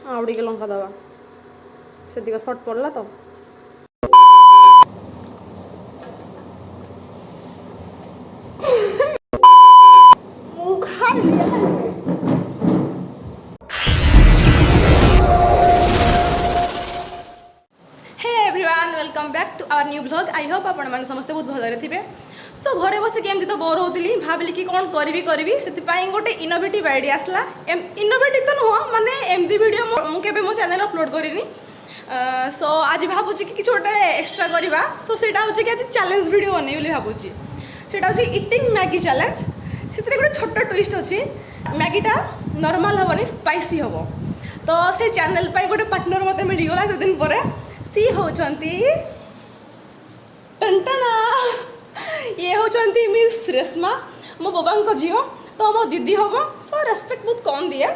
आउ टे लंका दवा से सर्ट पड़ला तो welcome back to our new blog. I hope आपण मैंने समस्ते बहुत भलरे थे। सो घरे बसिक एमती तो बोर होती भाविली कि कौन करी से गोटे इनोवेटिव आइडिया आसला। इनोवेटिव तो नुह माने एमती वीडियो मुझे मो चैनल अपलोड करिनी। सो आज भावुँ कि गोटे एक्सट्रा करवा। सो से आज चैलेंज वीडियो बने बोली भावुँ से इटिंग मैगी चैलेंज। से गोटे छोट ट्विस्ट अच्छी मैगीटा नॉर्मल हेनी स्पाइसी हम। तो से चैनल पर गोटे पार्टनर मत मिलगला एत दिन पर। सी होचंती टंटना ये होचंती मिस रेशमा मो बाबा झील तो मो दीदी हम। सो रेस्पेक्ट बहुत कम दिए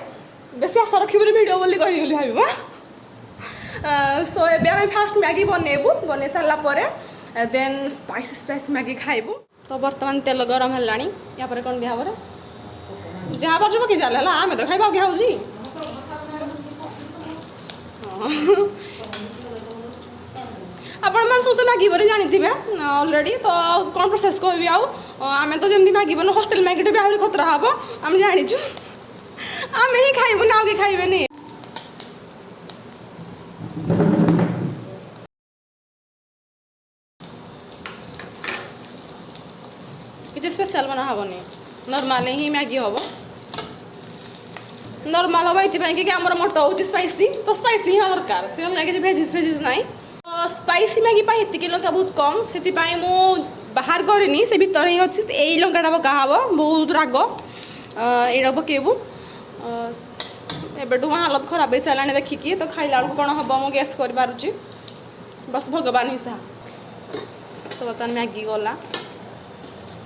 बेस आशा रखी वीडियो बोली कह भाव। सो ए फास्ट मैगी बनइबू बन सारापर देन स्पाइसी स्पाइसी मैगी खाइबू। तो बर्तमान तेल गरम है या कौन दिया जहाँ पर पकई चल आम तो खाइबा क्या हूँ आपण मैंने समस्त मैगी बारे जानी थे अलरेडी। तो कौन प्रोसेस कहबी आम तो जमी मैगी बन हॉस्टेल मैगी भी आहरी खतरा हम आम जाचु आम ही खाइबुन आगे खाइबे। किसी स्पेशल बना हेनी नॉर्मल ही मैगी हम। नॉर्मल हम ये कि आम मोटो हो स्पाइसी तो स्पाइसी ही दरकार से अलग भेजिज फेजिज ना। स्पाइसी मैगी ये लंका बहुत कम से बाहर करनी से भीतर ही अच्छी यही लंकाटा पका हम बहुत राग ये पकेबू। एबेटू हालत खराब हो सारे देखिकी तो खाइला कौन हम मुझे गैस कर पारुची बस भगवान ही साहा। तो बर्तमान मैगी गला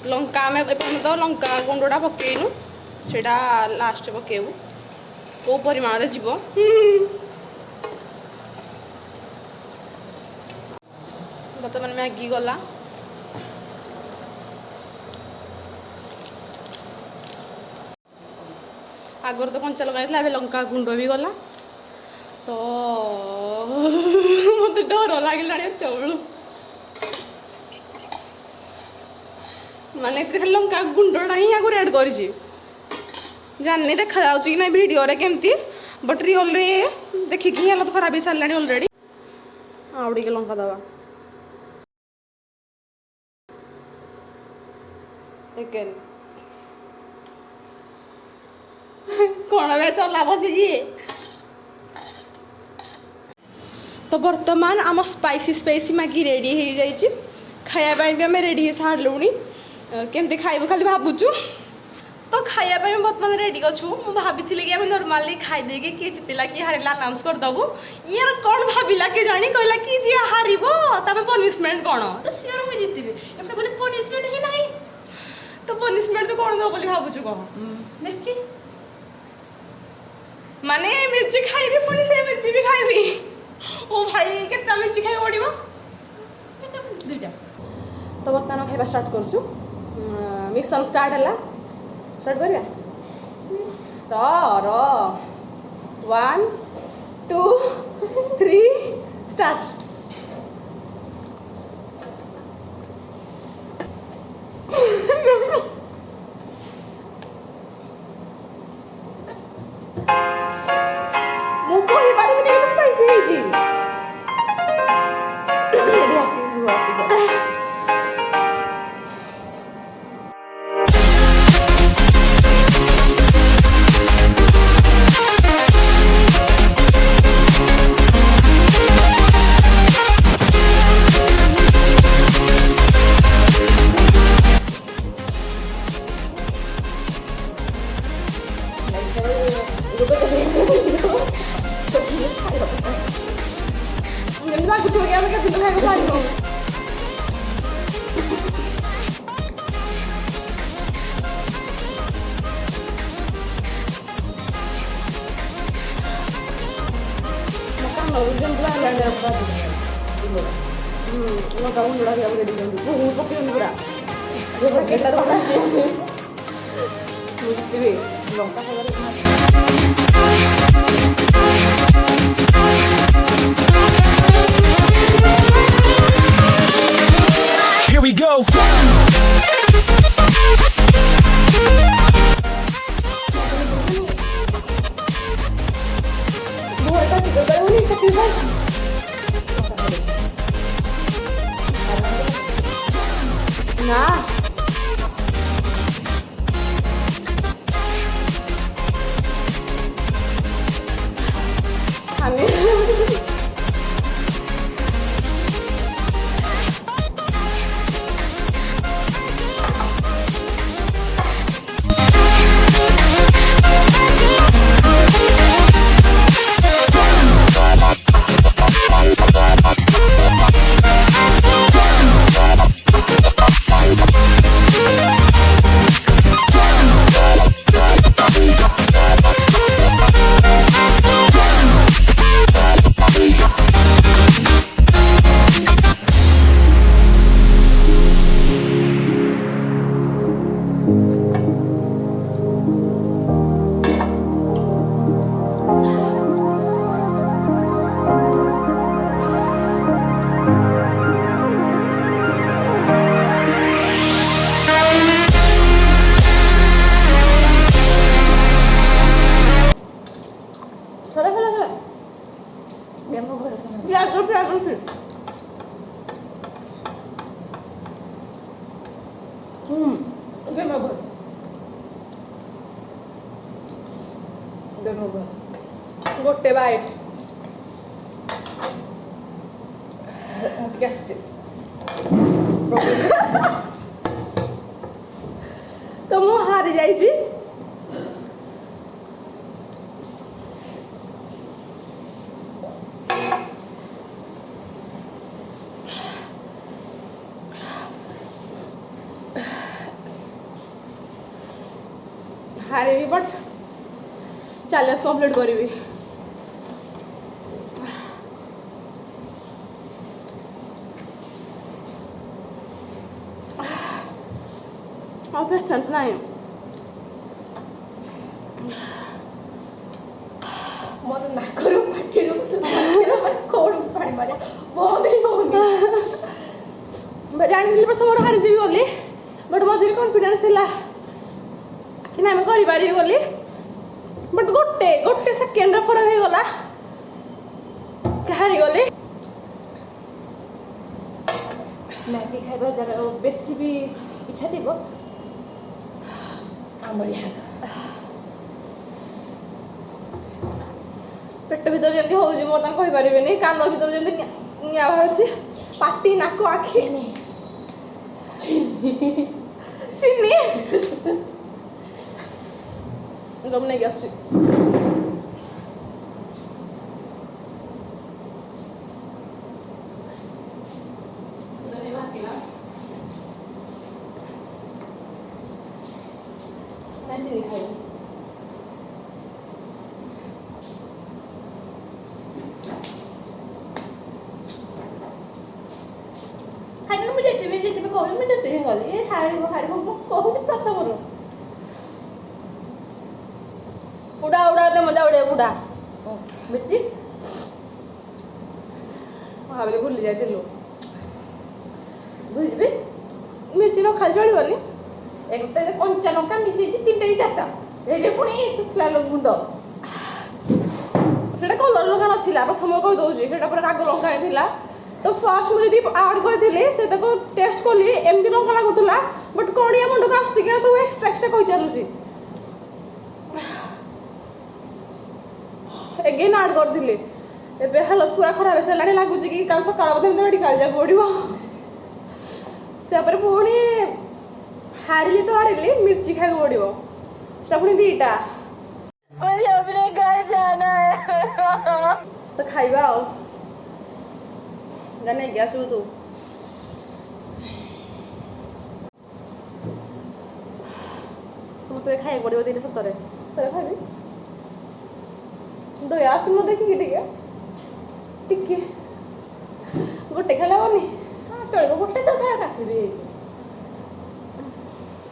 लंका आम तो लंका गुंडा पकेनु से लास्ट पकेबू कौ परिमाण जीव। बर्तमान मैगी गला आगर तो कंचा लगा लंका गुंड भी गला। तो मत डर लगे चौड़ माने लंका गुंडा ही आगे एड कर जानी देखा कि ना वीडियो केमती बट रियल रे देखिकी हालत खराब हो सारे अलरेडी। आउ टे लंका दवा कौन वे चला बसिकी। तो बर्तमान आम स्पाइसी स्पाइसी मैगी रेडी हो जाइए खायापाई भी आम रेडी हो सारूनी केमती खाइबू खाली भावुचु। तो खायापाई बर्तमान रेडी अच्छु भाभी कि आम नॉर्मली खाईदे किए जितला किए हारे अनाउंस करदेबू। यार कौन भाविला के जानी कहला कि जी हार पनिशमेंट कौन तो सियर मुझे जीतबी एमती बोले पनिशमेंट ही नहीं। तो पनिशमेंट तो कौन दो बोली भावुचु कह मिर्ची माने मिर्ची खाइबी पुणी से मिर्ची भी खाइबी। ओ भाई केतना मिर्ची खाइ पड़िबो दुटा। तो बर्तमान खाइबा स्टार्ट करछु मिशन स्टार्ट हला स्टार्ट करिया र 1 2 3 स्टार्ट। पूरा ना गोटे बाइट तो मु हारी जाइए हारे बट चैलेंज कंप्लीट करी और पेशेंस नहीं मोर नाकरू पाटिरू कोड पानी मारे बहुत ही होनी जानी प्रथम हारी जीवी बोली बट मझे कॉन्फिडेंस थिला कि ना मैं करि पारी बोली बट गोटे गोटे सेकेंड फरक हो गला हारी गली मैगी खाइबार जरा बेसी भी इच्छा थी पेट भीतर जमी हो कही पारे कान भीतर जमी निआ बाहर पाटी नाक आखि चीनी रम नहीं आस चीनी खाई हाइना मुझे जेते कहूँ मुझे जेते ही गली ये हारिबो मु कहूँ प्रथम रो उड़ा उड़ा तो मजा उड़े उड़ा मिर्ची भाभी भूली जाती बुझबी मिर्ची न खाली चलबनी एक कंचा लंका मिसई 3 4टा एरे पुणी शुखला गुंड सेटा कलर लंका नथिला प्रथम कहि दउची सेटा पर राग लंका थिला तो फर्स्ट मु जदी ऐड करथिले से ताको टेस्ट करली एमदी लंका लागुतला बट कोणिया मुंड का आसी सब एक्सट्रा कहि चलुची एगेन ऐड करथिले एबे हालत पूरा खराब है लाडी लागुची कि कल सकाळ बदे मेडिकल जा पड़िबो तापर पुणी हारिली तो हारिली मिर्ची खाई पड़ो पुणी 2टा मुझे अपने घर जाना है तो खाइबा आओ जाने गैस तू तो खाई पड़ो 2टा सतरे सतरे खाइबी दया आस देखिए टिके गोटे खाला बनी हाँ चलो गोटे तो खाया काटबी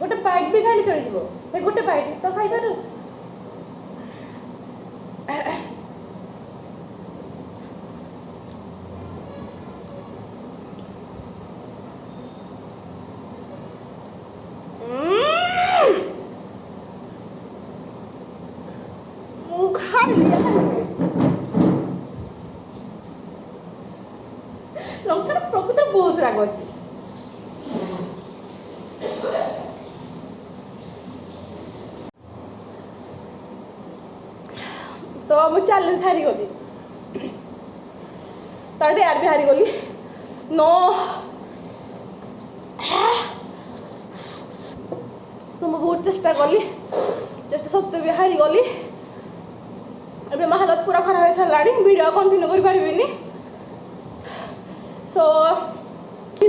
गोटे बाइट भी खाली चली जीवो हे गोटे बाइट तो खाई पारू चैलेंज हारी गली तार डेयर भी हारी गली नो तो मैं बहुत चेष्टा कली चेष्टा सत्वे भी हारी गली अबे मो हालत पूरा खराब हो सारा वीडियो कंटिन्यू कर पारिबिनी सो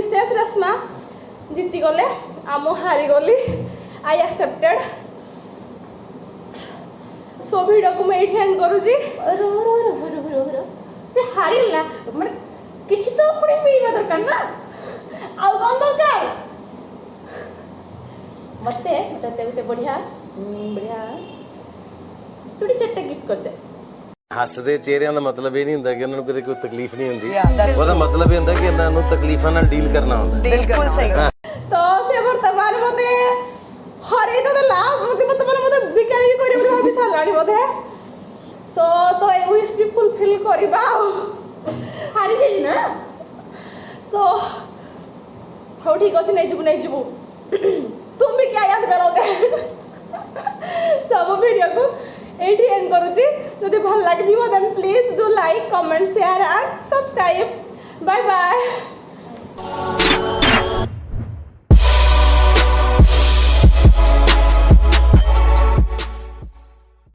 शेष रश्मा जीति गले आम हारी गली आई एक्सेप्टेड सो वीडियो को मैं एंड करूची से हारिला माने किछि तो पुणी मिलवा दरकार ना आउ कौन दरकार मते गोटे बढ़िया बढ़िया थोड़ी सेट गिफ्ट कर दे ਹੱਸਦੇ ਚਿਹਰਿਆਂ ਦਾ ਮਤਲਬ ਇਹ ਨਹੀਂ ਹੁੰਦਾ ਕਿ ਉਹਨਾਂ ਨੂੰ ਕੋਈ ਤਕਲੀਫ ਨਹੀਂ ਹੁੰਦੀ ਉਹਦਾ ਮਤਲਬ ਇਹ ਹੁੰਦਾ ਕਿ ਇਹਨਾਂ ਨੂੰ ਤਕਲੀਫਾਂ ਨਾਲ ਡੀਲ ਕਰਨਾ ਹੁੰਦਾ बिल्कुल सही तो से वर्तमान मते हरे तो लाभ मते वर्तमान मते बिकाई भी करी भाबी सालाणी मते सो तो ए विश भी फुलफिल करबा हारी गेली ना सो हो ठीक अछि नहीं जबू तुम भी क्या याद करोगे सब वीडियो को एटी एंड करूची जदि भल लागिबो then please do like comment share and subscribe bye bye